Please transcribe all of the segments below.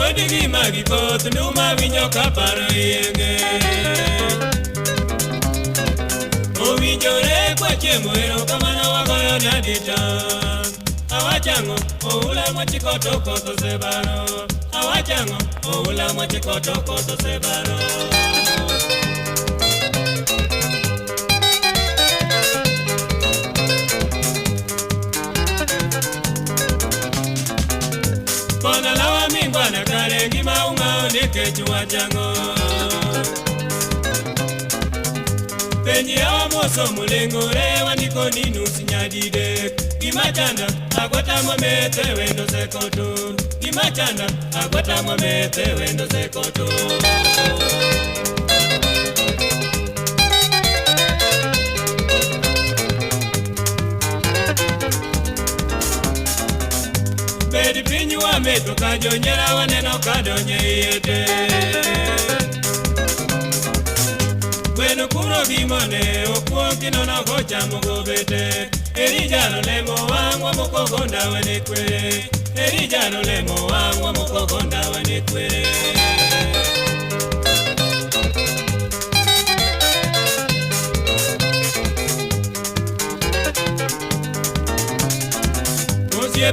Odigi magi pot numa winyo kaparo yenge. Owinjore kwa chiemo ero kamana wagoyo nyadita. Awachango oula mochikoto koto sebaro. Awachango oula mochikoto koto sebaro. Kona lawa mingwana kare ngima unga nike chua chango. Penji awa moso mulengore waniko ninu sinyadide. Gimachanda agwata mwamete wendo sekoto. Gimachanda agwata mwamete wendo sekoto. Bedi pinyu wa meto kajo nyera waneno kadonye yete. Bueno kuro gimone okuo kinona gocha mugobete. Erijano lemo wangwa mukogonda wanekwere. Erijano lemo wangwa mukogonda wanekwere.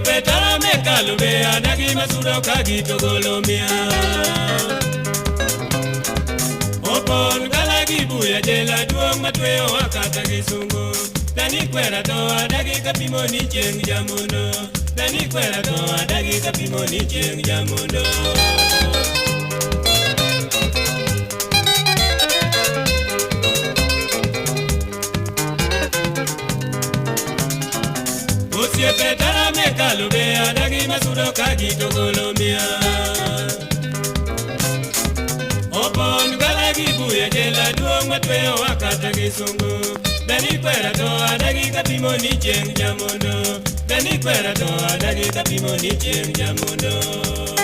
Petara mekalube anagi masuro kagito golomia. Opon galagi buya jela duong matweo wakata gisungu. Dani kwera to adagi kapimo ni cheng jamundo. Dani kwera to adagi kapimo ni cheng jamundo. Petara mekalube adagi masuro kagito golomia. Opon galagi buya jela duong matweo wakata gisungu. Dani kwera to adagi kapimo ni cheng jamundo. Dani kwera to adagi kapimo ni cheng jamundo.